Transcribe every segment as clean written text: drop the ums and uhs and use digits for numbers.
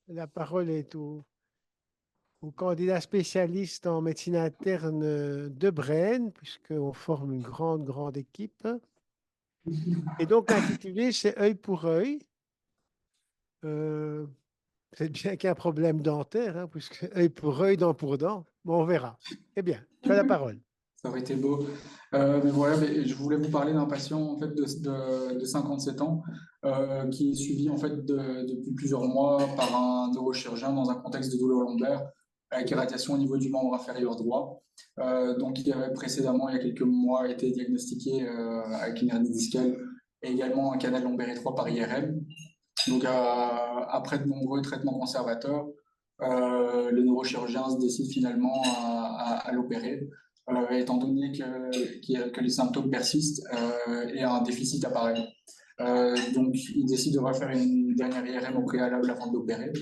la parole est au candidat spécialiste en médecine interne de Braine, puisqu'on forme une grande, grande équipe. Et donc, l'intitulé, c'est œil pour œil. Euh, c'est bien qu'il y a un problème dentaire, hein, puisque œil pour œil, dent pour dent. Bon, on verra. Eh bien, tu as la parole. Ça aurait été beau. Mais voilà, mais je voulais vous parler d'un patient en fait de 57 ans qui est suivi en fait depuis plusieurs mois par un neurochirurgien dans un contexte de douleur lombaire avec irradiation au niveau du membre inférieur droit. Donc il avait précédemment, il y a quelques mois, été diagnostiqué avec une hernie discale et également un canal lombaire étroit par IRM. Donc après de nombreux traitements conservateurs, le neurochirurgien se décide finalement à l'opérer étant donné que les symptômes persistent et un déficit apparaît. Donc, il décide de refaire une dernière IRM au préalable avant de l'opérer.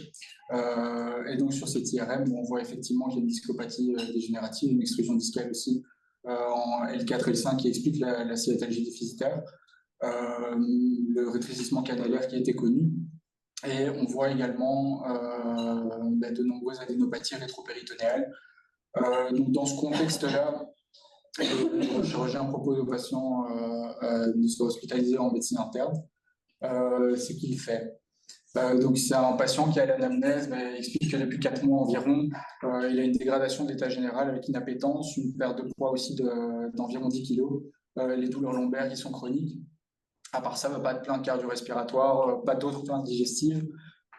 Et donc, sur cette IRM, on voit effectivement qu'il y a une discopathie dégénérative, une extrusion discale aussi en L4 et L5 qui explique la cyatalgie déficitaire, le rétrécissement canalaire qui a été connu. Et on voit également de nombreuses adénopathies rétropéritonéales. Donc, dans ce contexte-là, le chirurgien propose au patient de se hospitaliser en médecine interne. Ce qu'il fait. Donc, c'est un patient qui a l'anamnèse, mais explique que depuis 4 mois environ, il a une dégradation de l'état général avec une appétence, une perte de poids aussi d'environ 10 kilos, les douleurs lombaires qui sont chroniques. À part ça, pas de plainte cardio-respiratoire, pas d'autres plaintes digestives,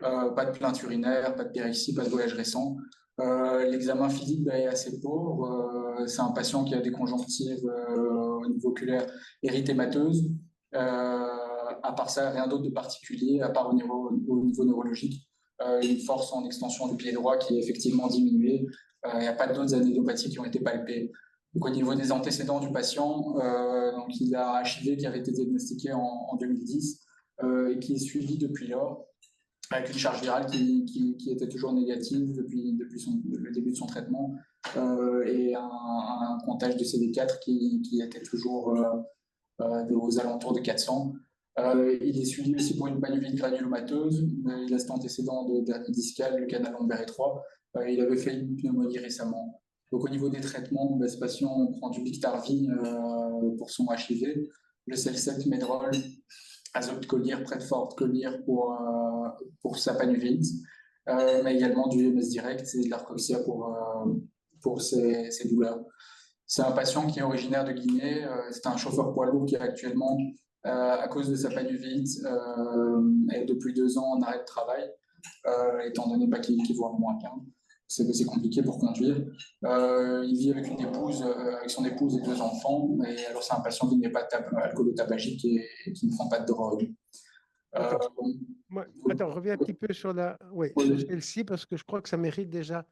pas de plainte urinaire, pas de pyrexie, pas de voyage récent. L'examen physique est assez pauvre. C'est un patient qui a des conjonctives au niveau oculaire érythémateuses. À part ça, rien d'autre de particulier, à part au niveau neurologique. Une force en extension du pied droit qui est effectivement diminuée. Il n'y a pas d'autres adénopathies qui ont été palpées. Donc, au niveau des antécédents du patient, donc il a un HIV qui avait été diagnostiqué en 2010 et qui est suivi depuis lors avec une charge virale qui était toujours négative depuis le début de son traitement et un comptage de CD4 qui était toujours aux alentours de 400. Il est suivi aussi pour une panuvite granulomateuse. Il a cet antécédent de dernier discal, le canal lombaire étroit. Il avait fait une pneumonie récemment. Donc, au niveau des traitements, ce patient prend du Biktarvy pour son HIV, le Celsep, Medrol, Azote Collier, Predfort Collier pour sa panuvite, mais également du MS Direct et de l'Arcoxia pour ses douleurs. C'est un patient qui est originaire de Guinée. C'est un chauffeur poids lourd qui est actuellement, à cause de sa panuvite, est depuis 2 ans en arrêt de travail, étant donné qu'il voit moins bien. C'est compliqué pour conduire. Il vit avec une épouse, avec son épouse et 2 enfants. Et alors, c'est un patient qui n'est pas alcoolo-tabagique et qui ne prend pas de drogue. Euh, Attends, attends, reviens un petit peu sur sur celle-ci, parce que je crois que ça mérite déjà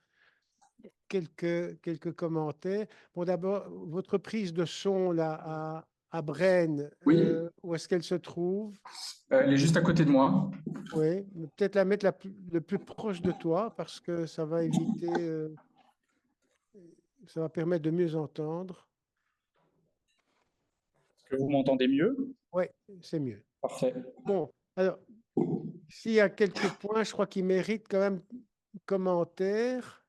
quelques commentaires. Bon, d'abord, votre prise de son là à Braine, oui, où est-ce qu'elle se trouve? elle est juste à côté de moi. Oui, mais peut-être la mettre le plus proche de toi, parce que ça va éviter, ça va permettre de mieux entendre. Est-ce que vous m'entendez mieux? Oui, c'est mieux. Parfait. Bon, alors, s'il y a quelques points, je crois qu'ils méritent quand même commentaire.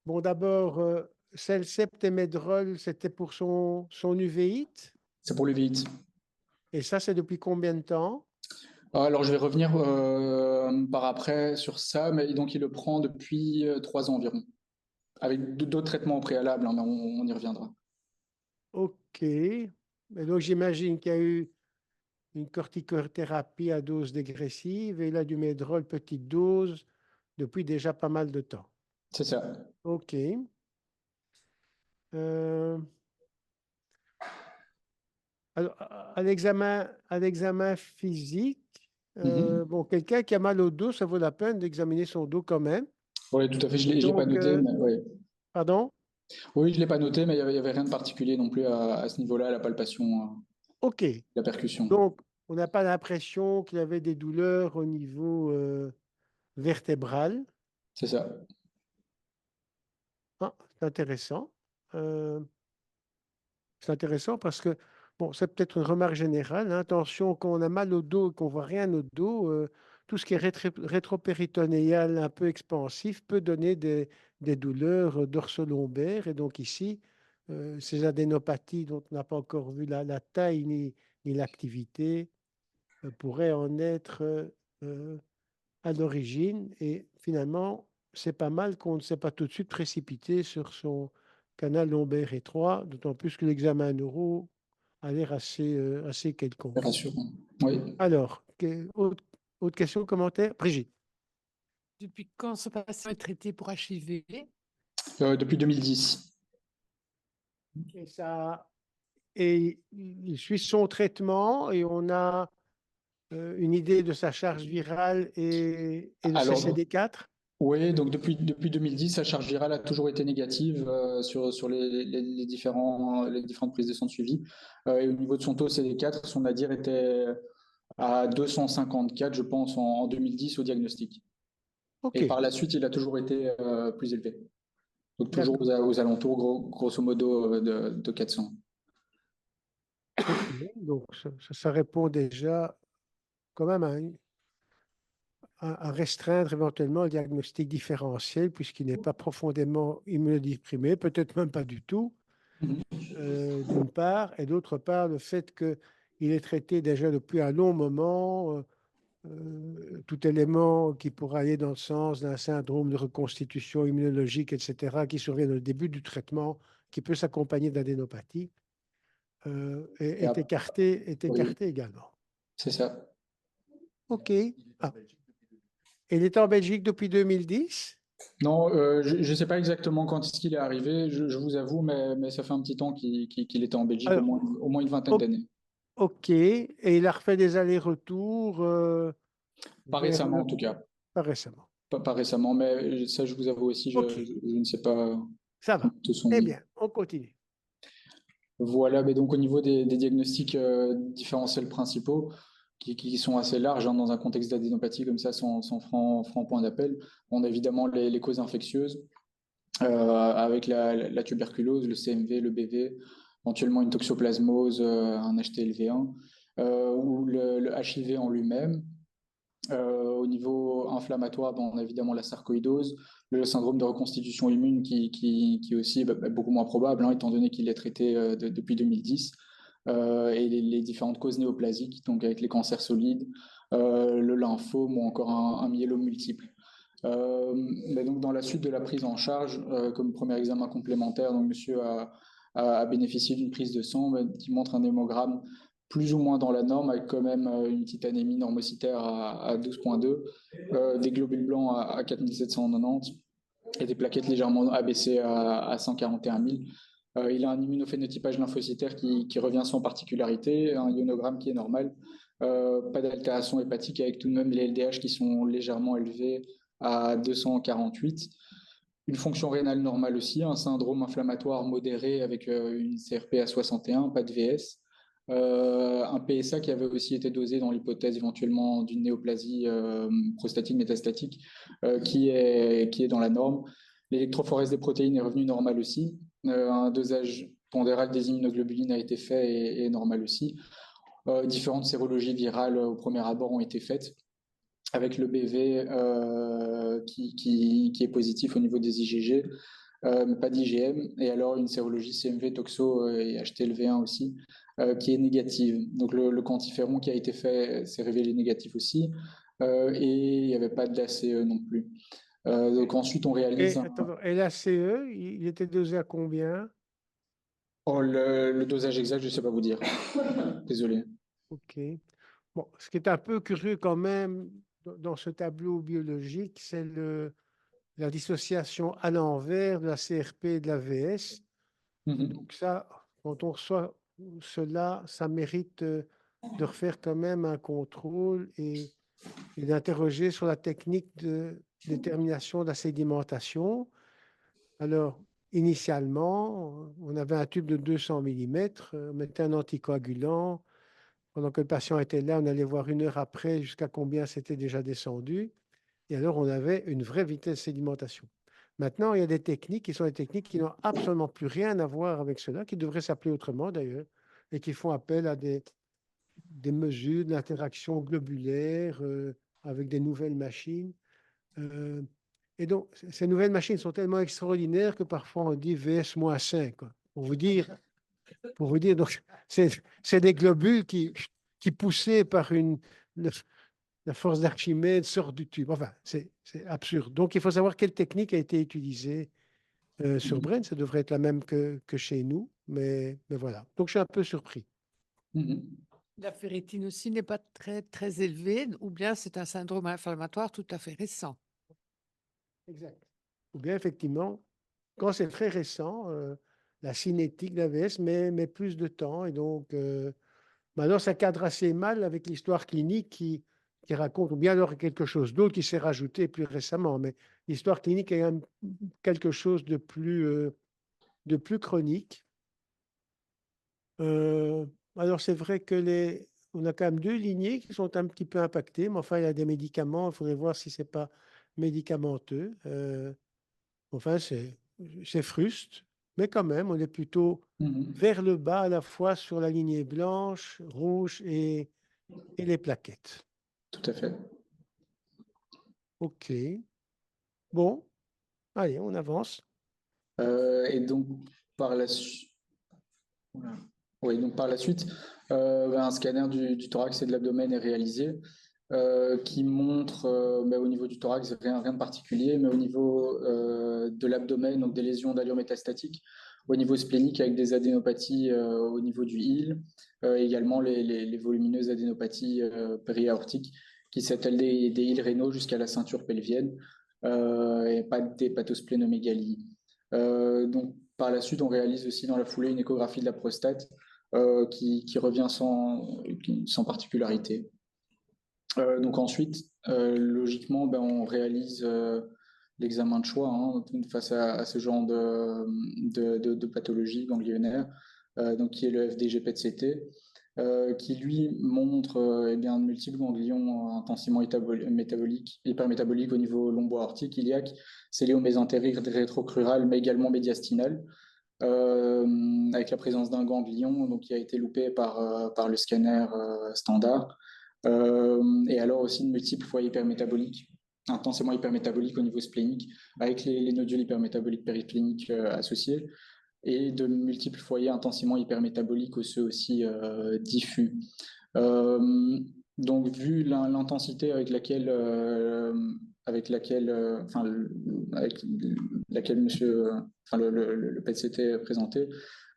Bon, d'abord, Cellcept et Medrol, c'était pour son uvéite. C'est pour le vite. Et ça, c'est depuis combien de temps? Alors, je vais revenir par après sur ça, mais donc il le prend depuis 3 ans environ, avec d'autres traitements au préalable, hein, mais on y reviendra. OK. Et donc, j'imagine qu'il y a eu une corticothérapie à dose dégressive et là, du Medrol petite dose depuis déjà pas mal de temps. C'est ça. OK. Euh, alors, à l'examen physique, Mhm. bon, quelqu'un qui a mal au dos, ça vaut la peine d'examiner son dos quand même. Oui, tout à fait. Je l'ai pas Donc, noté, mais ouais. pardon? Oui, je l'ai pas noté, mais il y avait rien de particulier non plus à ce niveau-là, à la palpation, OK. la percussion. Donc, on n'a pas l'impression qu'il avait des douleurs au niveau vertébral. C'est ça. Ah, c'est intéressant. Euh, c'est intéressant parce que, bon, c'est peut-être une remarque générale, hein. Attention, quand on a mal au dos et qu'on voit rien au dos, tout ce qui est rétropéritonéal un peu expansif peut donner des douleurs dorso-lombaires. Et donc ici, ces adénopathies dont on n'a pas encore vu la taille ni l'activité pourraient en être à l'origine. Et finalement, c'est pas mal qu'on ne s'est pas tout de suite précipité sur son canal lombaire étroit, d'autant plus que l'examen neuro a l'air assez C'est quelconque. rassurant. Oui. Alors, autre question, commentaire? Brigitte. Depuis quand ce patient est traité pour HIV? Depuis 2010. Et il suit son traitement et on a une idée de sa charge virale et de ses Alors, CD4. oui, donc depuis 2010, sa charge virale a toujours été négative sur les différentes prises de sang de suivi. Et au niveau de son taux CD4, son ADIR était à 254, je pense, en 2010 au diagnostic. OK, Et par la suite, il a toujours été plus élevé. Donc toujours d'accord. aux alentours, grosso modo, de 400. OK. Donc, ça répond déjà quand même à restreindre éventuellement le diagnostic différentiel puisqu'il n'est pas profondément immunodéprimé, peut-être même pas du tout, d'une part, et d'autre part, le fait qu'il est traité déjà depuis un long moment, tout élément qui pourrait aller dans le sens d'un syndrome de reconstitution immunologique, etc., qui survient au début du traitement, qui peut s'accompagner d'adénopathie, Et est oui, écarté également. c'est ça. OK. Ah. Et il est en Belgique depuis 2010? Non, je ne sais pas exactement quand est-ce qu'il est arrivé, je vous avoue, mais ça fait un petit temps qu'il était en Belgique, Alors, au moins une vingtaine o- d'années. OK. Et il a refait des allers-retours Pas vers récemment, en tout cas. pas récemment. Pas récemment, mais ça, je vous avoue aussi, OK, je ne sais pas ça comment va. tous sont Eh mis. bien, on continue. Voilà, mais donc au niveau des diagnostics différentiels principaux, qui sont assez larges hein, dans un contexte d'adénopathie comme ça, sans franc point d'appel, on a évidemment les causes infectieuses, avec la tuberculose, le CMV, le BV, éventuellement une toxoplasmose, un HTLV1, ou le HIV en lui-même. Au niveau inflammatoire, ben, on a évidemment la sarcoïdose, le syndrome de reconstitution immune qui aussi est beaucoup moins probable, hein, étant donné qu'il est traité depuis 2010, et les différentes causes néoplasiques, donc avec les cancers solides, le lymphome ou encore un myélome multiple. Mais donc dans la suite de la prise en charge, comme premier examen complémentaire, donc monsieur a bénéficié d'une prise de sang qui montre un hémogramme plus ou moins dans la norme, avec quand même une petite anémie normocytaire à 12,2, des globules blancs à 4790 et des plaquettes légèrement abaissées à 141 000. Il a un immunophénotypage lymphocytaire qui revient sans particularité, un ionogramme qui est normal, pas d'altération hépatique avec tout de même les LDH qui sont légèrement élevés à 248. Une fonction rénale normale aussi, un syndrome inflammatoire modéré avec une CRP à 61, pas de VS. Un PSA qui avait aussi été dosé dans l'hypothèse éventuellement d'une néoplasie prostatique métastatique qui est dans la norme. L'électrophorèse des protéines est revenue normale aussi. Un dosage pondéral des immunoglobulines a été fait et est normal aussi. Différentes sérologies virales au premier abord ont été faites avec le BV qui est positif au niveau des IgG, mais pas d'IgM, et alors une sérologie CMV, toxo et HTLV1 aussi, qui est négative. Donc le quantiféron qui a été fait s'est révélé négatif aussi, et il n'y avait pas d'ACE non plus. Donc ensuite on réalise Et la CE, il était dosé à combien? Oh, le dosage exact, je ne sais pas vous dire. Désolé. OK. Bon, ce qui est un peu curieux quand même dans ce tableau biologique, c'est la dissociation à l'envers de la CRP et de la VS. Donc ça, quand on reçoit cela, ça mérite de refaire quand même un contrôle et d'interroger sur la technique de détermination de la sédimentation. Alors, initialement, on avait un tube de 200 mm, on mettait un anticoagulant. Pendant que le patient était là, on allait voir une heure après jusqu'à combien c'était déjà descendu. Et alors, on avait une vraie vitesse de sédimentation. Maintenant, il y a des techniques qui sont des techniques qui n'ont absolument plus rien à voir avec cela, qui devraient s'appeler autrement d'ailleurs, et qui font appel à des mesures d'interaction globulaire avec des nouvelles machines. Et donc, ces nouvelles machines sont tellement extraordinaires que parfois on dit VS-5, quoi. Pour vous dire, donc, c'est des globules qui poussés par la force d'Archimède, sortent du tube. Enfin, c'est absurde. Donc, il faut savoir quelle technique a été utilisée sur Braine. Ça devrait être la même que chez nous, mais voilà. Donc, je suis un peu surpris. La ferritine aussi n'est pas très, très élevée, ou bien c'est un syndrome inflammatoire tout à fait récent. Exact. Ou bien, effectivement, quand c'est très récent, la cinétique d'AVS met plus de temps. Et donc, maintenant, ça cadre assez mal avec l'histoire clinique qui raconte, ou bien alors quelque chose d'autre qui s'est rajouté plus récemment. Mais l'histoire clinique est quand même quelque chose de plus chronique. Alors, c'est vrai que on a quand même deux lignées qui sont un petit peu impactées, mais enfin, il y a des médicaments. Il faudrait voir si ce n'est pas médicamenteux. Enfin, c'est fruste, mais quand même, on est plutôt vers le bas à la fois sur la lignée blanche, rouge et les plaquettes. Tout à fait. OK. Bon, allez, on avance. Et donc, par la suite, oui, donc par la suite, un scanner du thorax et de l'abdomen est réalisé, qui montre au niveau du thorax rien de particulier, mais au niveau de l'abdomen, donc des lésions d'allure métastatique, au niveau splénique avec des adénopathies au niveau du île, également les volumineuses adénopathies périaortiques qui s'attellent des îles rénaux jusqu'à la ceinture pelvienne, et pas d'hépatosplénomégalie. Donc par la suite, on réalise aussi dans la foulée une échographie de la prostate qui revient sans particularité. Donc ensuite, logiquement, on réalise l'examen de choix face à ce genre de pathologie ganglionnaire, donc qui est le FDG PET-CT, qui lui montre de multiples ganglions intensément hypermétaboliques au niveau lombo-aortique, iliaque, célio-mésentérique, rétrocrural, mais également médiastinal. Avec la présence d'un ganglion donc, qui a été loupé par le scanner standard. Et alors aussi de multiples foyers hypermétaboliques, intensément hypermétaboliques au niveau splénique, avec les nodules hypermétaboliques périspléniques associés, et de multiples foyers intensément hypermétaboliques osseux aussi diffus. Donc, vu l'intensité avec laquelle monsieur, le PET-CT est présenté,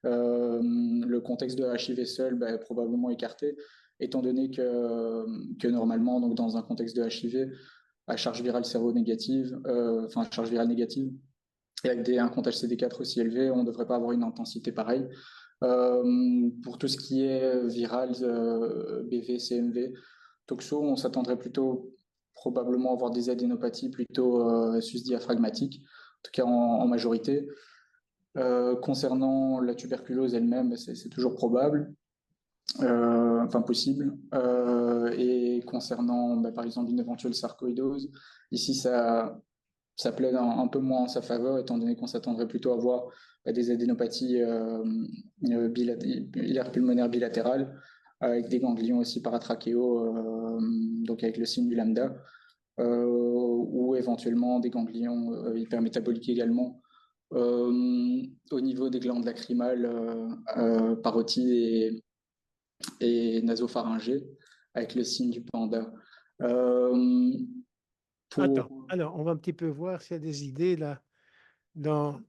le contexte de HIV seul est probablement écarté, étant donné que normalement, donc dans un contexte de HIV, à charge virale séronégative, charge virale négative, et avec un compte HCD4 aussi élevé, on ne devrait pas avoir une intensité pareille. Pour tout ce qui est viral, BV, CMV, toxo, on s'attendrait plutôt probablement à avoir des adénopathies plutôt susdiaphragmatiques, en tout cas en majorité. Concernant la tuberculose elle-même, c'est toujours probable, possible. Et concernant, par exemple, une éventuelle sarcoïdose, ici, ça plaide un peu moins en sa faveur, étant donné qu'on s'attendrait plutôt à voir des adénopathies biliaires pulmonaires bilatérales, avec des ganglions aussi paratrachéaux, donc avec le signe du lambda, ou éventuellement des ganglions hypermétaboliques également, au niveau des glandes lacrymales, parotides et nasopharyngées, avec le signe du panda. Attends, alors on va un petit peu voir s'il y a des idées là dans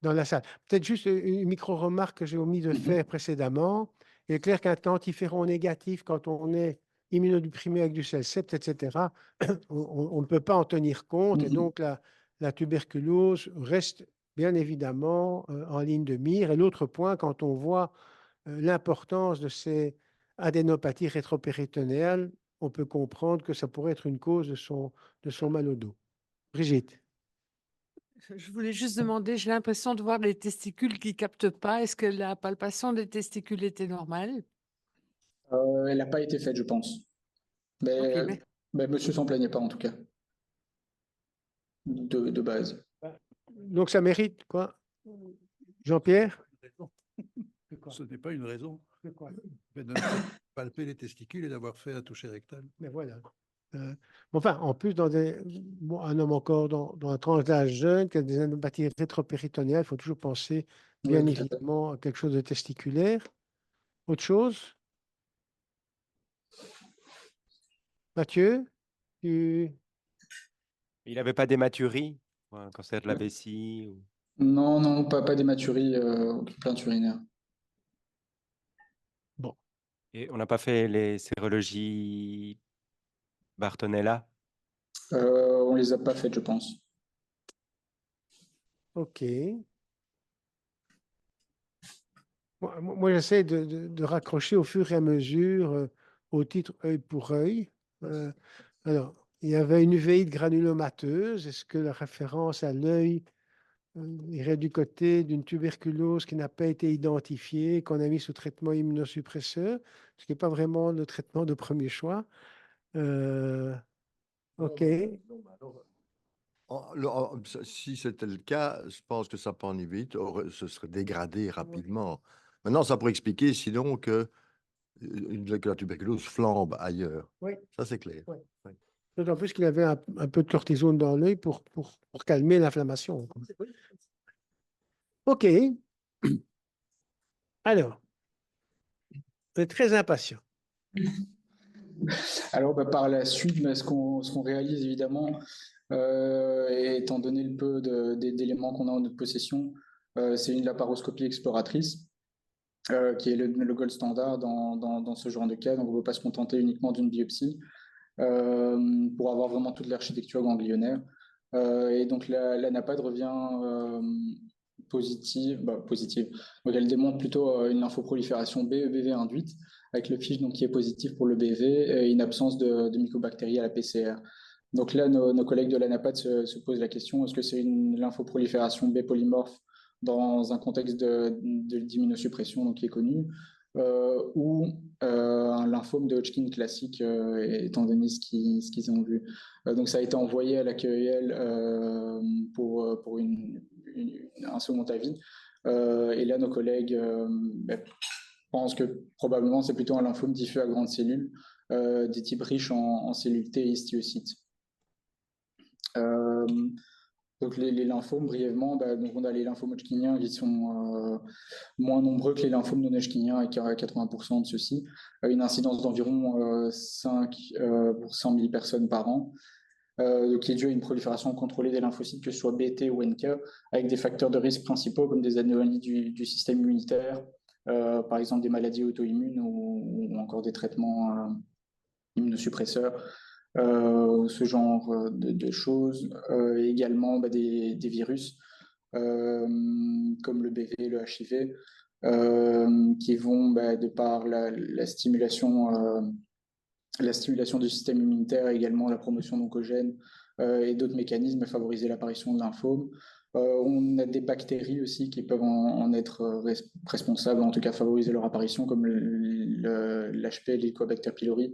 la salle. Peut-être juste une micro-remarque que j'ai omis de faire précédemment. Il est clair qu'un antiferron négatif, quand on est immunodéprimé avec du CEL7, etc., on ne peut pas en tenir compte. Et donc, la tuberculose reste bien évidemment en ligne de mire. Et l'autre point, quand on voit l'importance de ces adénopathies rétropéritonéales, on peut comprendre que ça pourrait être une cause de son mal au dos. Brigitte. Je voulais juste demander, j'ai l'impression de voir les testicules qui ne captent pas. Est-ce que la palpation des testicules était normale? Elle n'a pas été faite, je pense. Okay, Mais monsieur s'en plaignait pas, en tout cas, de base. Donc, ça mérite quoi? Jean-Pierre? Ce n'est pas une raison. De quoi? De ne pas palper les testicules et d'avoir fait un toucher rectal. Mais voilà. Enfin, en plus, un homme encore dans la tranche d'âge jeune, qui a des anopathies rétropéritonéales, il faut toujours penser, Oui, bien tout à fait. évidemment, à quelque chose de testiculaire. Autre chose? Mathieu? Tu... Il n'avait pas d'hématurie, ou un cancer de la vessie Non, non, pas d'hématurie, aucune plainte urinaire. Bon, Et on n'a pas fait les sérologies Bartonella? On les a pas faites, je pense. ok. Moi, j'essaie de raccrocher au fur et à mesure au titre œil pour œil. Alors, il y avait une uvéite granulomateuse. Est-ce que la référence à l'œil irait du côté d'une tuberculose qui n'a pas été identifiée, qu'on a mis sous traitement immunosuppresseur, ce qui n'est pas vraiment le traitement de premier choix? OK. Si c'était le cas, je pense que sa panivite se serait dégradée rapidement. Maintenant, ça pourrait expliquer sinon que la tuberculose flambe ailleurs. Oui. Ça, c'est clair. Oui. Oui. D'autant plus qu'il avait un peu de cortisone dans l'œil pour calmer l'inflammation. OK. Alors, vous êtes très impatient. Alors, par la suite, ce qu'on réalise évidemment, étant donné le peu d'éléments qu'on a en notre possession, c'est une laparoscopie exploratrice, qui est le gold standard dans ce genre de cas. Donc, on ne peut pas se contenter uniquement d'une biopsie pour avoir vraiment toute l'architecture ganglionnaire. Et donc, la NAPAD revient positive. Donc, elle démontre plutôt une lymphoprolifération BEBV induite, avec le fiche donc, qui est positif pour le BV et une absence de mycobactéries à la PCR. Donc là, nos collègues de la NAPAD se posent la question, est-ce que c'est une lymphoprolifération B polymorphe dans un contexte d'immunosuppression donc, qui est connu, ou un lymphome de Hodgkin classique, étant donné ce qu'ils ont vu. Donc ça a été envoyé à l'AQEL pour un second avis. Et là, nos collègues pensent que probablement c'est plutôt un lymphome diffus à grandes cellules, des types riches en cellules T et histiocytes. Donc les lymphomes, brièvement, donc on a les lymphomes hodgkiniens qui sont moins nombreux que les lymphomes non hodgkiniens, avec 80% de ceux-ci, une incidence d'environ 5 pour 100 000 personnes par an, qui est dû à une prolifération contrôlée des lymphocytes, que ce soit BT ou NK, avec des facteurs de risque principaux comme des anomalies du système immunitaire, par exemple des maladies auto-immunes ou encore des traitements immunosuppresseurs. Ce genre de choses. Également des virus comme le BV, le HIV, qui vont, de par la stimulation du système immunitaire, également la promotion d'oncogènes et d'autres mécanismes, favoriser l'apparition de lymphomes. On a des bactéries aussi qui peuvent en être responsables, en tout cas favoriser leur apparition, comme l'HP, l'Helicobacter pylori,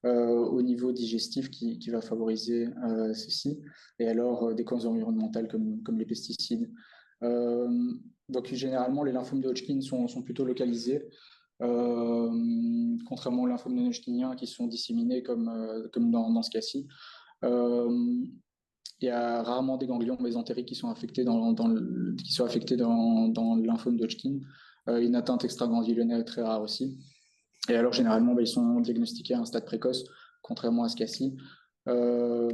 au niveau digestif qui va favoriser ceci. Et alors des causes environnementales comme les pesticides. Donc généralement, les lymphomes de Hodgkin sont plutôt localisés. Contrairement aux lymphomes non hodgkiniens qui sont disséminés comme dans ce cas-ci. Il y a rarement des ganglions mésentériques qui sont affectés dans le lymphome de Hodgkin. Une atteinte extraganglionnaire est très rare aussi. Et alors, généralement, ils sont diagnostiqués à un stade précoce, contrairement à ce cas-ci, où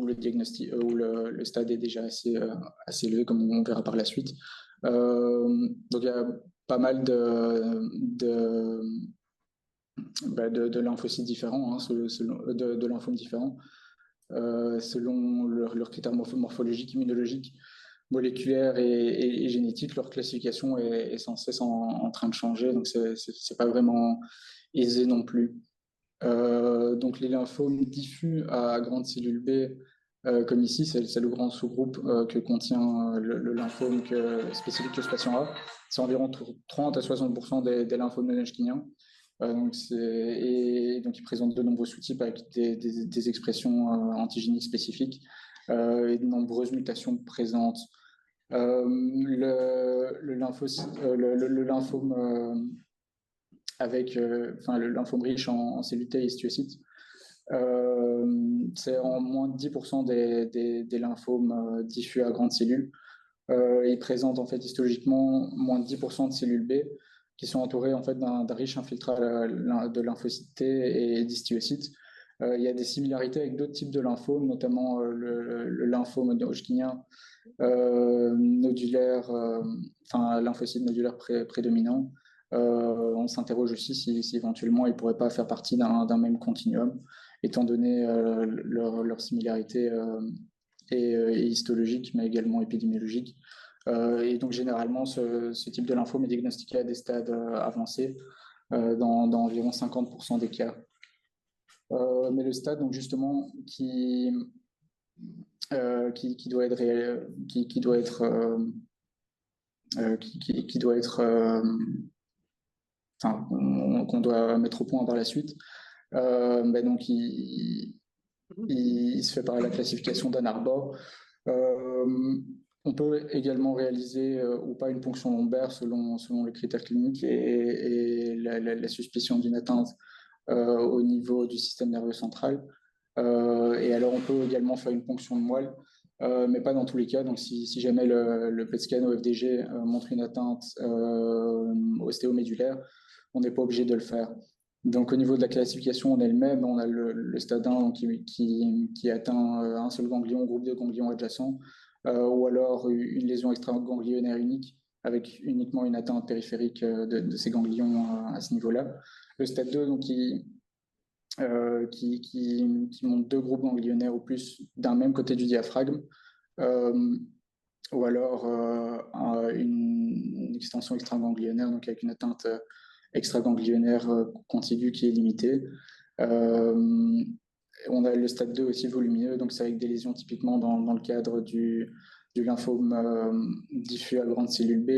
le stade est déjà assez élevé, comme on verra par la suite. Donc, il y a pas mal de lymphocytes différents, de lymphomes différents, selon leurs critères morphologiques, immunologiques, moléculaires et génétiques. Leur classification est sans cesse en train de changer, donc c'est pas vraiment aisé non plus. Donc les lymphomes diffus à grandes cellules B, comme ici, c'est le grand sous-groupe que contient le lymphome spécifique que ce patient a. C'est environ 30 à 60% des lymphomes non hodgkiniens. Donc ils présentent de nombreux sous-types avec des expressions antigéniques spécifiques et de nombreuses mutations présentes. Le lymphome avec le lymphome riche en cellules T et histiocytes C'est en moins de 10% des lymphomes diffus à grandes cellules. Ils présentent en fait histologiquement moins de 10% de cellules B qui sont entourées en fait d'un riche infiltrat de lymphocytes T et d'histiocytes. Il y a des similarités avec d'autres types de lymphomes, notamment le lymphome hodgkinien nodulaire, enfin lymphocyte nodulaire prédominant. On s'interroge aussi si éventuellement ils ne pourraient pas faire partie d'un même continuum, étant donné leur similarité et histologique, mais également épidémiologique. Et donc généralement, ce type de lymphome est diagnostiqué à des stades avancés, dans environ 50% des cas. Mais le stade, donc justement, qui doit être qu'on doit mettre au point par la suite, donc il se fait par la classification d'Ann Arbor. On peut également réaliser ou pas une ponction lombaire selon les critères cliniques et la suspicion d'une atteinte au niveau du système nerveux central. Et alors, on peut également faire une ponction de moelle, mais pas dans tous les cas. Donc, si jamais le PET scan au FDG montre une atteinte ostéomédulaire, on n'est pas obligé de le faire. Donc, au niveau de la classification en elle-même, on a le stade 1 qui atteint un seul ganglion, groupe de ganglions adjacents, ou alors une lésion extraganglionnaire unique avec uniquement une atteinte périphérique de ces ganglions à ce niveau-là. Le stade 2, donc, qui montre deux groupes ganglionnaires ou plus d'un même côté du diaphragme, ou alors une extension extraganglionnaire, donc avec une atteinte extraganglionnaire contiguë qui est limitée. On a le stade 2 aussi volumineux, donc c'est avec des lésions typiquement dans le cadre du lymphome diffus à grande cellule B,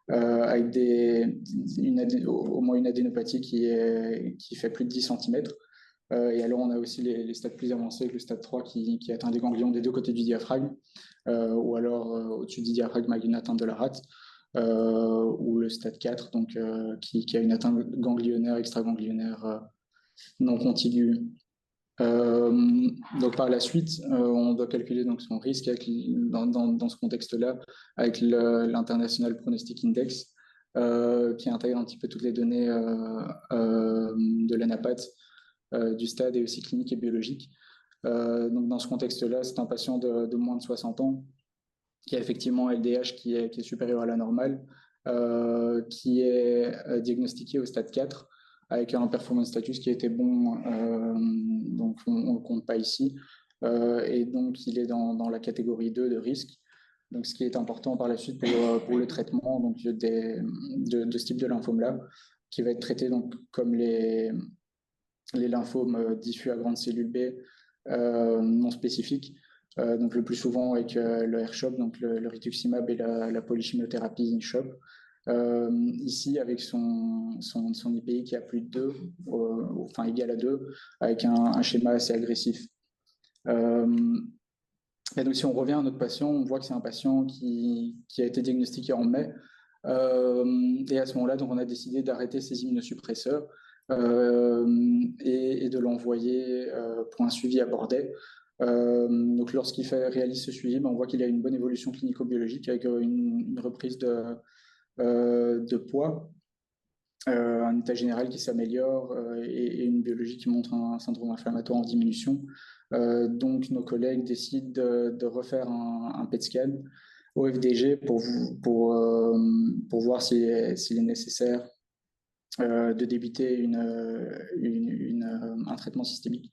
avec au moins une adénopathie qui fait plus de 10 cm. Et alors, on a aussi les stades plus avancés, le stade 3 qui atteint des ganglions des deux côtés du diaphragme, ou alors au-dessus du diaphragme avec une atteinte de la rate, ou le stade 4 donc, qui a une atteinte ganglionnaire, extraganglionnaire non contiguë. Donc par la suite, on doit calculer donc son risque dans ce contexte-là avec l'International Prognostic Index, qui intègre un petit peu toutes les données de l'ANAPAT, du stade et aussi clinique et biologique. Donc dans ce contexte-là, c'est un patient de moins de 60 ans qui a effectivement un LDH qui est supérieur à la normale, qui est diagnostiqué au stade 4 avec un performance status qui était bon, donc on ne le compte pas ici, et donc il est dans la catégorie 2 de risque. Donc, ce qui est important par la suite pour le traitement donc, de ce type de lymphome-là, qui va être traité donc, comme les lymphomes diffus à grande cellule B non spécifiques, donc le plus souvent avec le R-CHOP, donc le rituximab et la polychimiothérapie CHOP. Ici, avec son IPI qui a plus de 2, enfin égal à 2, avec un schéma assez agressif. Et donc, si on revient à notre patient, on voit que c'est un patient qui a été diagnostiqué en mai. Et à ce moment-là, donc, on a décidé d'arrêter ces immunosuppresseurs et de l'envoyer pour un suivi à Bordeaux. Donc, lorsqu'il réalise ce suivi, on voit qu'il a une bonne évolution clinico-biologique avec une reprise de poids, un état général qui s'améliore et une biologie qui montre un syndrome inflammatoire en diminution. Donc, nos collègues décident de refaire un PET scan au FDG pour voir s'il est nécessaire de débuter un traitement systémique.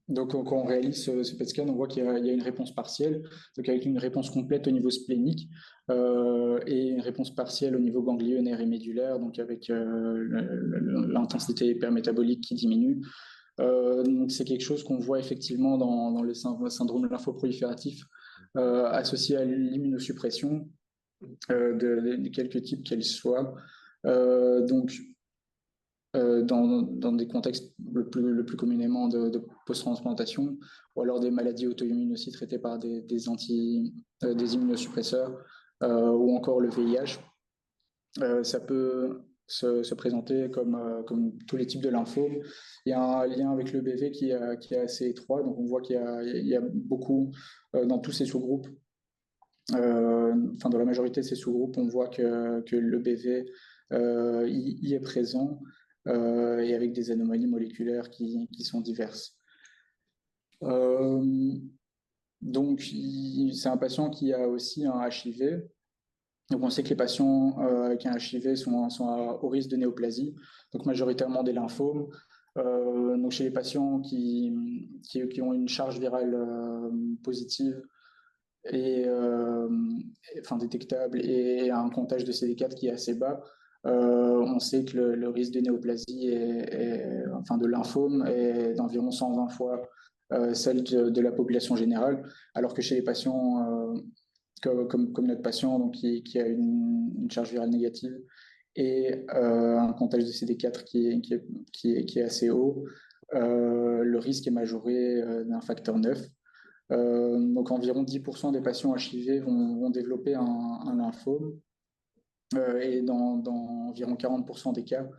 Donc, quand on réalise ce PET scan, on voit qu'il y a une réponse partielle, donc avec une réponse complète au niveau splénique et une réponse partielle au niveau ganglionnaire et médulaire, donc avec l'intensité hypermétabolique qui diminue. Donc, c'est quelque chose qu'on voit effectivement dans le syndrome lymphoprolifératif associé à l'immunosuppression de quelques types qu'elle soit. Donc, dans des contextes le plus communément de post-transplantation, ou alors des maladies auto-immunes aussi traitées par des immunosuppresseurs, ou encore le VIH. Ça peut se présenter comme tous les types de lymphomes. Il y a un lien avec le BV qui est assez étroit, donc on voit qu'il y a beaucoup dans tous ces sous-groupes, dans la majorité de ces sous-groupes, on voit que le BV y est présent et avec des anomalies moléculaires qui sont diverses. Donc, c'est un patient qui a aussi un HIV. Donc, on sait que les patients avec un HIV sont au risque de néoplasie, donc majoritairement des lymphomes. Donc, chez les patients qui ont une charge virale positive et détectable et un comptage de CD4 qui est assez bas, on sait que le risque de néoplasie de lymphome est d'environ 120 fois celle de la population générale, alors que chez les patients comme notre patient donc, qui a une charge virale négative et un comptage de CD4 qui est assez haut, le risque est majoré d'un facteur 9. Donc environ 10% des patients HIV vont développer un lymphome et dans environ 40% des cas,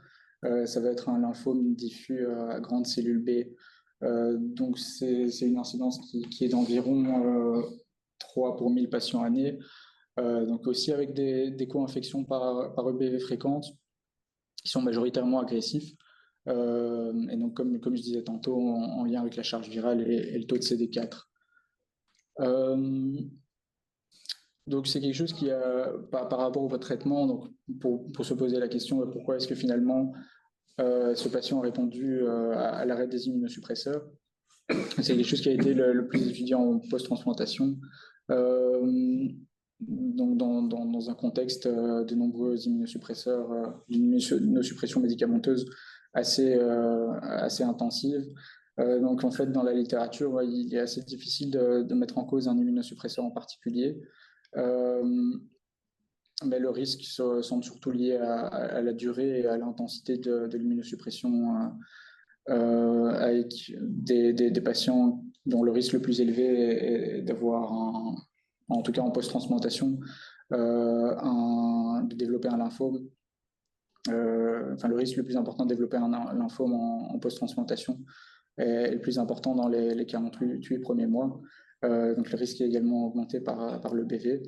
ça va être un lymphome diffus à grande cellule B. Donc c'est une incidence qui est d'environ 3 pour 1000 patients année. Donc aussi avec des co-infections par EBV fréquentes qui sont majoritairement agressifs. Et donc comme je disais tantôt, en lien avec la charge virale et le taux de CD4. Donc c'est quelque chose qui a, par rapport au votre traitement, donc pour se poser la question pourquoi est-ce que finalement ce patient a répondu à l'arrêt des immunosuppresseurs. C'est quelque chose qui a été le plus étudié en post-transplantation. Donc dans un contexte de nombreux immunosuppresseurs, d'une immunosuppression médicamenteuse assez intensive. Donc en fait dans la littérature, il est assez difficile de mettre en cause un immunosuppresseur en particulier. Mais le risque semble surtout lié à la durée et à l'intensité de l'immunosuppression avec des patients dont le risque le plus élevé est d'avoir, en tout cas en post-transplantation, de développer un lymphome. Le risque le plus important de développer un lymphome en post-transplantation est le plus important dans les 48 premiers mois. Donc le risque est également augmenté par le BV.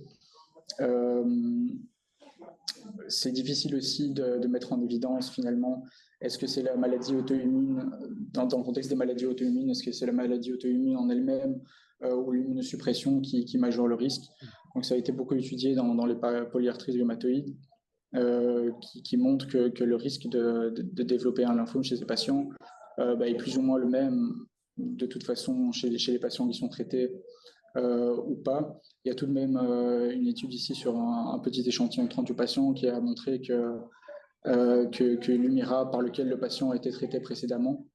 C'est difficile aussi de mettre en évidence finalement, est-ce que c'est la maladie auto-immune, dans le contexte des maladies auto-immunes, est-ce que c'est la maladie auto-immune en elle-même ou l'immunosuppression qui majore le risque. Donc ça a été beaucoup étudié dans les polyarthries rhumatoïdes qui montrent que le risque de développer un lymphome chez ces patients est plus ou moins le même de toute façon chez les patients qui sont traités ou pas. Il y a tout de même une étude ici sur un petit échantillon de 38 patients qui a montré que l'Humira par lequel le patient a été traité précédemment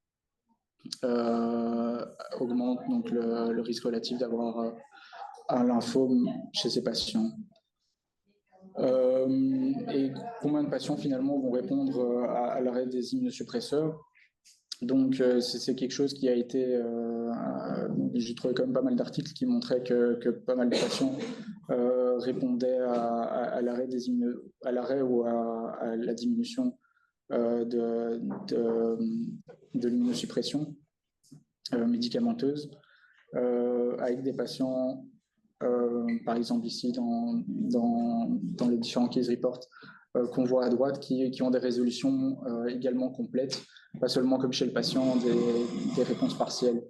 augmente donc le risque relatif d'avoir un lymphome chez ces patients. Et combien de patients finalement vont répondre à l'arrêt des immunosuppresseurs? Donc c'est quelque chose qui a été, j'ai trouvé quand même pas mal d'articles qui montraient que pas mal de patients répondaient à l'arrêt ou à la diminution de l'immunosuppression médicamenteuse, avec des patients, par exemple ici dans les différents case reports qu'on voit à droite, qui ont des résolutions également complètes, pas seulement comme chez le patient, des réponses partielles.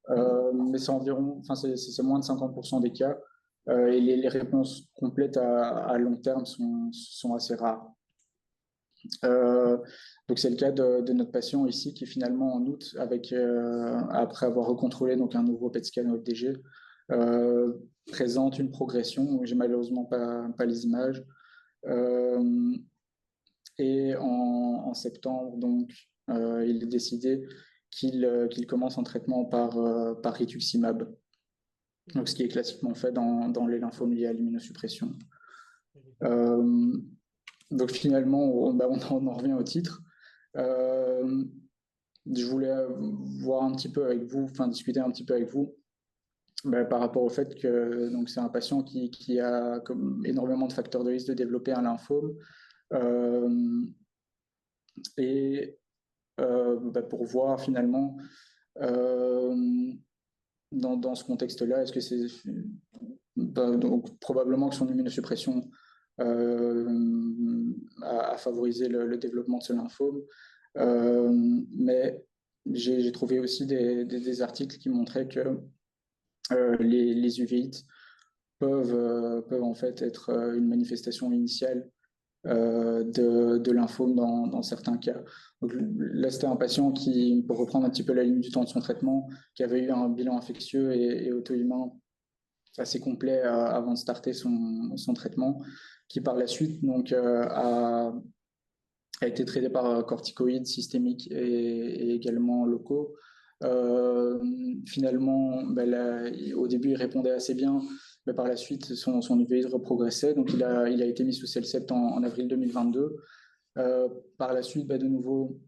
Mais c'est environ, c'est moins de 50% des cas, et les réponses complètes à long terme sont assez rares. Donc c'est le cas de notre patient ici qui finalement en août, après avoir recontrôlé donc un nouveau PET scan au FDG, présente une progression. J'ai malheureusement pas les images. Et en septembre, donc, il est décidé qu'il commence un traitement par rituximab, donc ce qui est classiquement fait dans les lymphomes liés à l'immunosuppression. Donc finalement, on en revient au titre. Je voulais voir un petit peu avec vous, discuter un petit peu avec vous par rapport au fait que c'est un patient qui a comme énormément de facteurs de risque de développer un lymphome. Et pour voir finalement, dans ce contexte-là, est-ce que c'est donc probablement que son immunosuppression a favorisé le développement de ce lymphome. Mais j'ai trouvé aussi des articles qui montraient que les uveites peuvent en fait être une manifestation initiale de lymphome dans certains cas. Donc, là, c'était un patient qui, pour reprendre un petit peu la ligne du temps de son traitement, qui avait eu un bilan infectieux et auto-immun assez complet avant de starter son traitement, qui par la suite donc, a été traité par corticoïdes systémiques et également locaux. Finalement, au début, il répondait assez bien, mais par la suite, son uveitis reprogressait. Donc, il a été mis sous CELCEPT en avril 2022. Par la suite, de nouveau,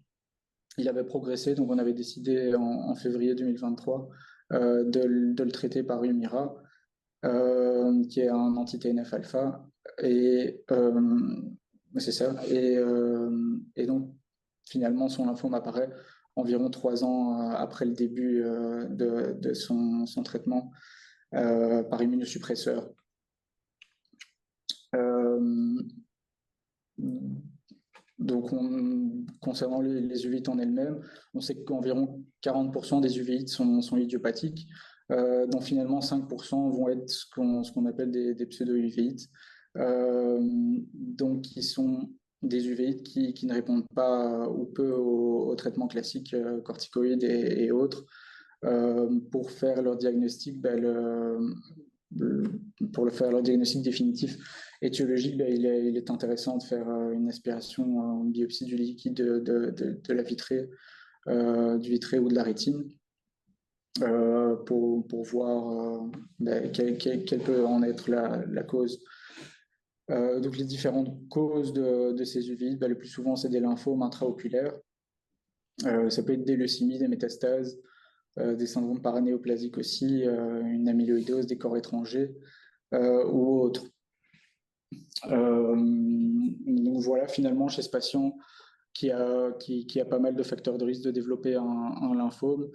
il avait progressé. Donc, on avait décidé en février 2023 de le traiter par Humira, qui est un anti-TNF-alpha. Et c'est ça. Et donc, finalement, son lymphome apparaît environ 3 ans après le début de son traitement par immunosuppresseur. Donc, concernant les uveites en elles-mêmes, on sait qu'environ 40% des uveites sont idiopathiques, dont finalement 5% vont être ce qu'on appelle des pseudo-uveites, donc qui sont des uveites qui ne répondent pas ou peu au traitement classique corticoïdes et autres. Pour faire leur diagnostic, faire leur diagnostic définitif étiologique, il est intéressant de faire une aspiration en biopsie du liquide de la vitrée, du vitré ou de la rétine, pour voir quelle peut en être la cause. Donc les différentes causes de ces uveites, le plus souvent c'est des lymphomes intraoculaires. Ça peut être des leucémies, des métastases, des syndromes paranéoplasiques aussi, une amyloïdose, des corps étrangers ou autres. Donc voilà, finalement, chez ce patient qui a pas mal de facteurs de risque de développer un lymphome,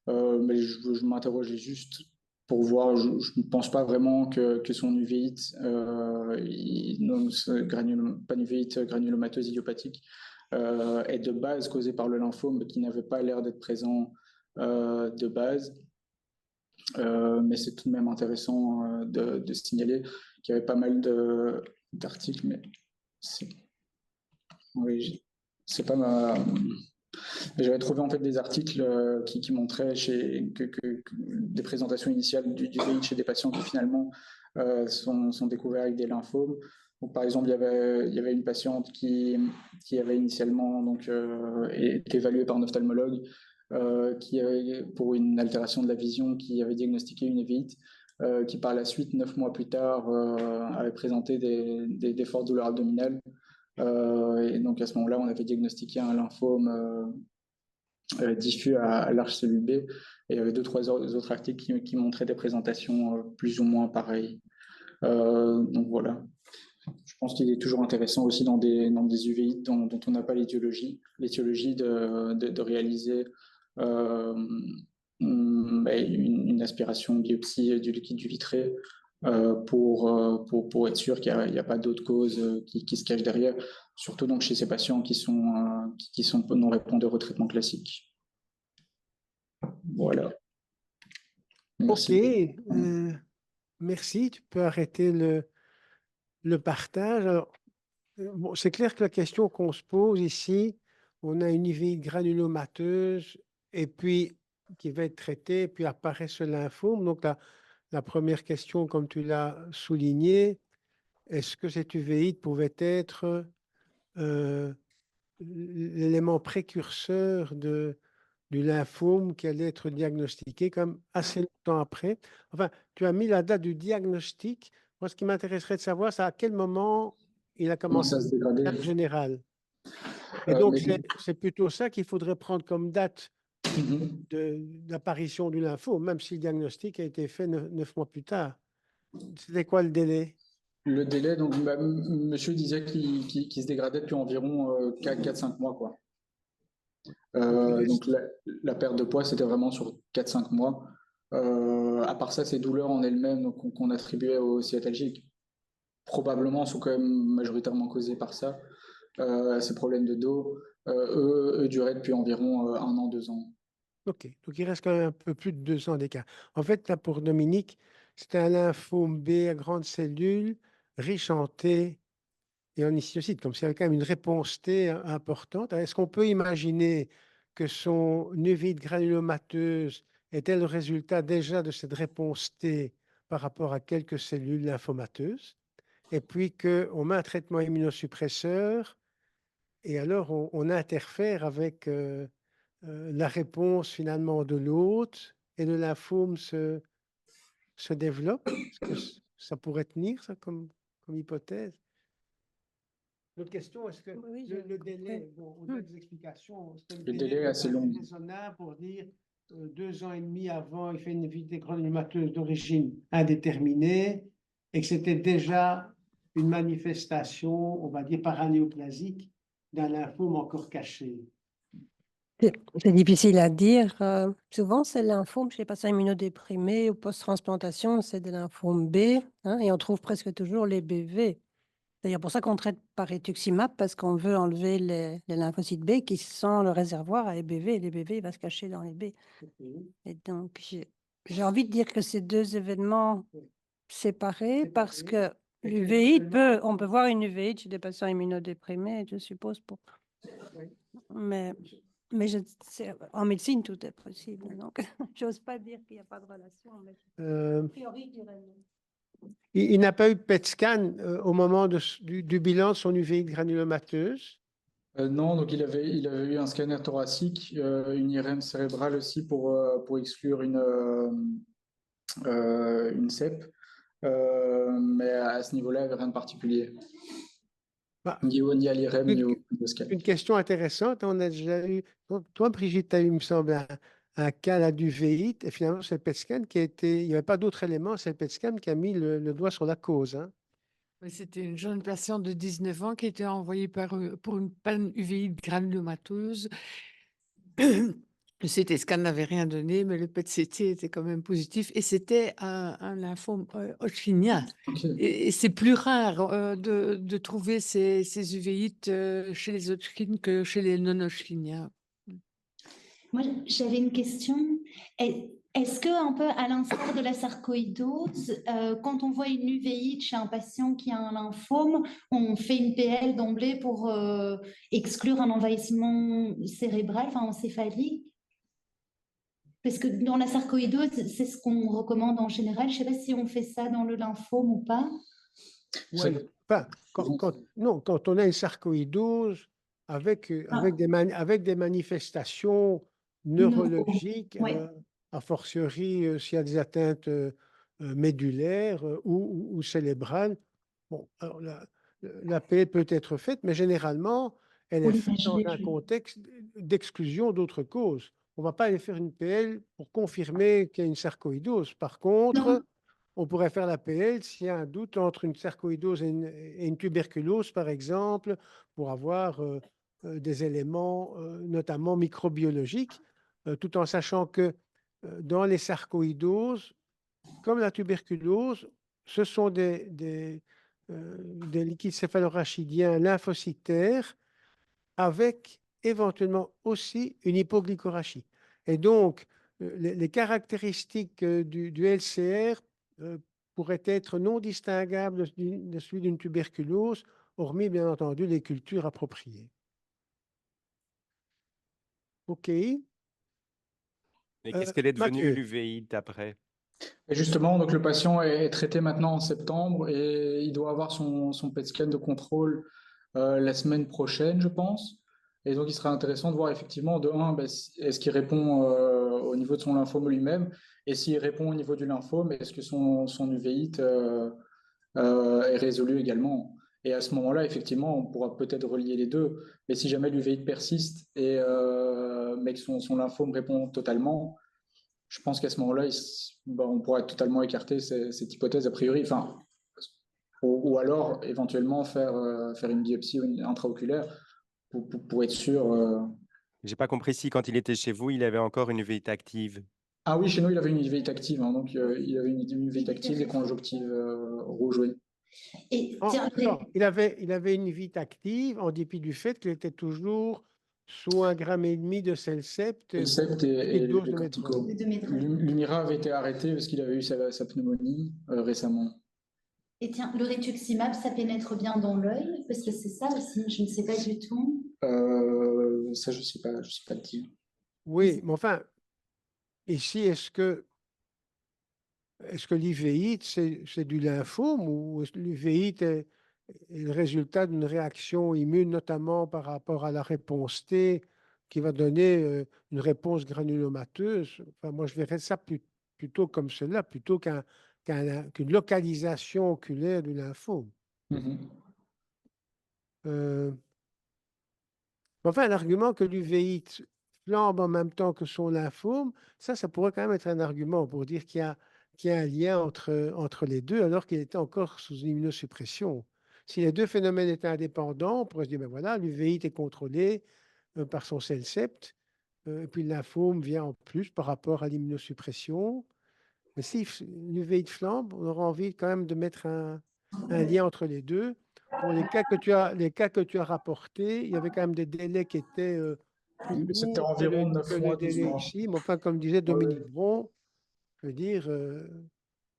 mais je m'interrogeais juste pour voir, je ne pense pas vraiment que son uvéite, pas une uvéite granulomateuse idiopathique, est de base causée par le lymphome, qui n'avait pas l'air d'être présent de base. Mais c'est tout de même intéressant de signaler qu'il y avait pas mal d'articles, mais oui, c'est pas ma. J'avais trouvé en fait des articles qui montraient que des présentations initiales du VIH chez des patients qui finalement sont découverts avec des lymphomes. Donc, par exemple, il y avait une patiente qui avait initialement donc, été évaluée par un ophtalmologue qui avait, pour une altération de la vision, qui avait diagnostiqué une évite, qui par la suite, 9 mois plus tard, avait présenté des fortes douleurs abdominales. Et donc à ce moment-là, on avait diagnostiqué un lymphome diffus à large cellule B. Et il y avait 2-3 autres articles qui montraient des présentations plus ou moins pareilles. Donc voilà. Je pense qu'il est toujours intéressant aussi dans des uveites dont on n'a pas l'étiologie de réaliser une aspiration biopsie du liquide du vitré pour être sûr qu'il n'y a pas d'autres causes qui se cachent derrière, surtout donc chez ces patients qui sont non répondeurs au traitement classique. Voilà. Merci. Ok, merci. Tu peux arrêter le partage. Alors, bon, c'est clair que la question qu'on se pose ici, on a une uvéite granulomateuse et puis qui va être traitée, puis apparaît ce lymphome. Donc la première question, comme tu l'as souligné, est-ce que cette uvéite pouvait être l'élément précurseur du lymphome qui allait être diagnostiqué comme assez longtemps après? Enfin, tu as mis la date du diagnostic. Moi, ce qui m'intéresserait de savoir, c'est à quel moment il a commencé à se dégrader en général. Et donc, c'est plutôt ça qu'il faudrait prendre comme date d'apparition du lymphome, même si le diagnostic a été fait 9 mois plus tard. C'était quoi le délai? Le délai, donc monsieur disait qu'il se dégradait depuis environ 4-5 mois, quoi. Donc la perte de poids, c'était vraiment sur 4-5 mois. À part ça, ces douleurs en elles-mêmes donc, qu'on attribuait aux sciatalgiques, probablement sont quand même majoritairement causées par ça. Ces problèmes de dos, eux duraient depuis environ 1 an, 2 ans. OK. Donc, il reste quand même un peu plus de 2 ans d'écart. En fait, là, pour Dominique, c'était un lymphome B à grande cellule, riche en T et en histiocytes. Comme s'il y avait quand même une réponse T importante. Est-ce qu'on peut imaginer que son uvite granulomateuse était le résultat déjà de cette réponse T par rapport à quelques cellules lymphomateuses? Et puis qu'on met un traitement immunosuppresseur et alors on interfère avec la réponse finalement de l'autre et le lymphome se développe. Est-ce que ça pourrait tenir, ça, comme hypothèse? L'autre question, est-ce que Oui, le délai, bon, on a des explications, est-ce que Le délai est assez long. raisonnable pour dire 2 ans et demi avant, il fait une uvite granulomateuse d'origine indéterminée et que c'était déjà une manifestation, on va dire, paranéoplasique d'un lymphome encore caché? C'est difficile à dire. Souvent, c'est le lymphome chez les patients immunodéprimés ou post-transplantation, c'est des lymphomes B, hein, et on trouve presque toujours les BV. C'est d'ailleurs pour ça qu'on traite par rituximab, parce qu'on veut enlever les lymphocytes B qui sont le réservoir à EBV, et l'EBV va se cacher dans les B. Et donc, j'ai envie de dire que ces deux événements séparés, parce que l'uvéite on peut voir une uvéite chez des patients immunodéprimés, je suppose, mais en médecine, tout est possible. Donc, j'ose pas dire qu'il n'y a pas de relation. Mais a priori, je dirais non. Il n'a pas eu de PET scan au moment du bilan de son uvite granulomateuse? Non, donc il avait eu un scanner thoracique, une IRM cérébrale aussi pour exclure une CEP. Mais à ce niveau-là, il n'y avait rien de particulier. Bah, Ni à l'IRM, ni au scan. Une question intéressante. On a déjà eu, toi, Brigitte, tu as eu, il me semble, un cas là d'uvéite, et finalement, c'est le PET scan qui a été, il n'y avait pas d'autre élément, c'est le PET scan qui a mis le doigt sur la cause. Hein. Oui, c'était une jeune patiente de 19 ans qui était envoyée pour une panne uvéite granulomateuse. Le CT scan n'avait rien donné, mais le PET-CT était quand même positif et c'était un lymphome Hodgkinien. Ok. Et c'est plus rare de trouver ces uvéites chez les Hodgkin que chez les non-Hodgkiniens. Moi, j'avais une question. Est-ce que, un peu à l'instar de la sarcoïdose, quand on voit une uvéite chez un patient qui a un lymphome, on fait une PL d'emblée pour exclure un envahissement cérébral, enfin encéphalique? Parce que dans la sarcoïdose, c'est ce qu'on recommande en général. Je ne sais pas si on fait ça dans le lymphome ou pas. Ouais, enfin, quand on a une sarcoïdose avec, avec des manifestations neurologiques, Ouais. a fortiori s'il y a des atteintes médulaires ou cérébrales, bon, alors la PL peut être faite, mais généralement, elle Pour est faite dans un l'imagerie. contexte d'exclusion d'autres causes. On ne va pas aller faire une PL pour confirmer qu'il y a une sarcoïdose. Par contre, Non. on pourrait faire la PL s'il y a un doute entre une sarcoïdose et une tuberculose, par exemple, pour avoir des éléments, notamment microbiologiques, tout en sachant que dans les sarcoïdoses, comme la tuberculose, ce sont des liquides céphalorachidiens lymphocytaires avec éventuellement aussi une hypoglycorachie. Et donc, les caractéristiques du LCR pourraient être non distinguables de celui d'une tuberculose, hormis bien entendu les cultures appropriées. OK. Mais qu'est-ce qu'elle est devenue, Mathieu. l'uvéite, après? Et justement, donc le patient est traité maintenant en septembre et il doit avoir son PET scan de contrôle la semaine prochaine, je pense. Et donc, il serait intéressant de voir effectivement, de un, est-ce qu'il répond au niveau de son lymphome lui-même? Et s'il répond au niveau du lymphome, est-ce que son uvéite est résolu également? Et à ce moment-là, effectivement, on pourra peut-être relier les deux. Mais si jamais l'uvéite persiste mais que son lymphome répond totalement, je pense qu'à ce moment-là, on pourrait totalement écarter cette hypothèse a priori. Enfin, Ou alors, éventuellement, faire une biopsie intraoculaire pour être sûr. J'ai pas compris si quand il était chez vous, il avait encore une uvéite active. Ah oui, chez nous, il avait une uvéite active, hein, donc il avait une uvéite active, des conjonctives rouges, oui. Et Oh, tiens, attends, il avait une vite active en dépit du fait qu'il était toujours sous 1,5 g de Celcept Le et sept petite dose les de corticos. métronidazole. de médecin. Lumira avait été arrêté parce qu'il avait eu sa pneumonie récemment. Et tiens, le rituximab, ça pénètre bien dans l'œil? Parce que c'est ça aussi, je ne sais pas du tout. Ça, je sais pas te dire. Oui, mais enfin, ici, est-ce que l'uvéite, c'est du lymphome ou est-ce que l'uvéite est le résultat d'une réaction immune, notamment par rapport à la réponse T, qui va donner une réponse granulomateuse? Enfin, moi, je verrais ça plutôt comme cela, plutôt qu'une localisation oculaire du lymphome. Mhm. Enfin, un argument que l'uvéite flambe en même temps que son lymphome, ça pourrait quand même être un argument pour dire qu'il y a un lien entre les deux, alors qu'il était encore sous immunosuppression. Si les deux phénomènes étaient indépendants, on pourrait se dire, ben voilà, l'uvéite est contrôlé par son Celcept, et puis le lymphome vient en plus par rapport à l'immunosuppression. Mais si l'uvéite flambe, on aura envie quand même de mettre un lien entre les deux. Pour les cas que tu as rapportés, il y avait quand même des délais qui étaient plus C'était courts que environ le, 9 mois, 12 délai mois. ici. Mais enfin, comme disait Ouais. Dominique Bron, je veux dire,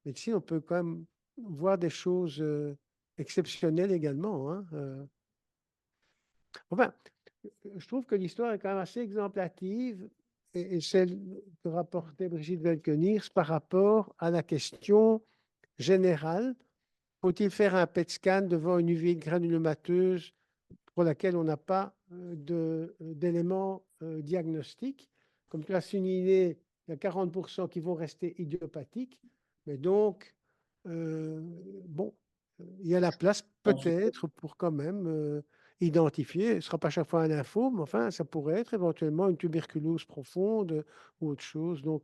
médecine, on peut quand même voir des choses exceptionnelles également, hein. Enfin, je trouve que l'histoire est quand même assez exemplative et celle que rapportait Brigitte Welkeniers par rapport à la question générale. Faut-il faire un PET scan devant une uvée granulomateuse pour laquelle on n'a pas d'éléments diagnostiques? Comme tu as souligné, il y a 40% qui vont rester idiopathiques, mais donc, bon, il y a la place peut-être pour quand même identifier, ce ne sera pas chaque fois un lymphome, mais enfin, ça pourrait être éventuellement une tuberculose profonde ou autre chose. Donc,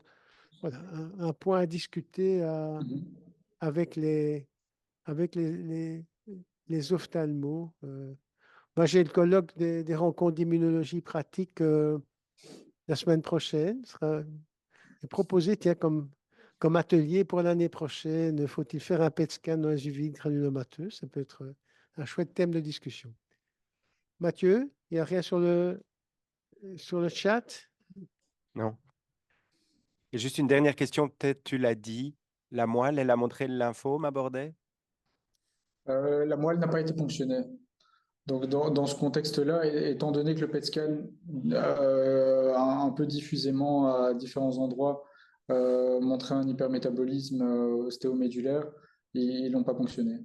voilà, un point à discuter Mhm. avec les les ophtalmos. Moi, j'ai le colloque des rencontres d'immunologie pratique la semaine prochaine. Ce sera proposé, tiens, comme atelier pour l'année prochaine. Faut-il faire un PET scan dans les uveites granulomatoeuses? Ça peut être un chouette thème de discussion. Mathieu, il n'y a rien sur le chat? Non. Et juste une dernière question, peut-être tu l'as dit, la moelle, elle a montré le lymphome à Bordet? La moelle n'a pas été ponctionnée. Donc, dans ce contexte-là, étant donné que le PET scan, un peu diffusément à différents endroits, montrait un hypermétabolisme ostéomédulaire, ils ne l'ont pas ponctionné.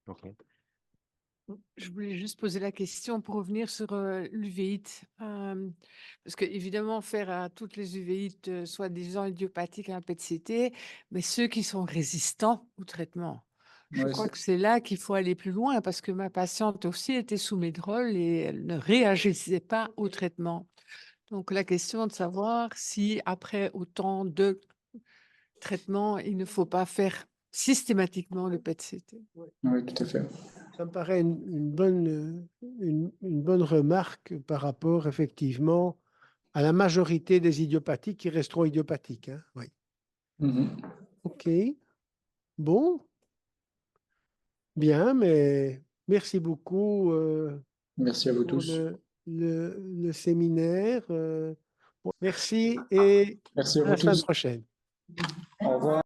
Ok. Je voulais juste poser la question pour revenir sur l'uvéite. Parce que, évidemment, faire à toutes les uvéites, soi-disant idiopathiques, un PET-CT, mais ceux qui sont résistants au traitement. Je Ouais, crois que c'est là qu'il faut aller plus loin parce que ma patiente aussi était sous médrol et elle ne réagissait pas au traitement. Donc, la question de savoir si, après autant de traitements, il ne faut pas faire systématiquement le PET-CT. Oui, tout à fait. Ça me paraît une bonne remarque par rapport, effectivement, à la majorité des idiopathiques qui resteront idiopathiques, hein. Oui. Mhm. OK. Bon. Bien, mais merci beaucoup Merci à vous pour tous. le séminaire. Bon, merci et Merci à à vous la semaine tous. prochaine. Au revoir.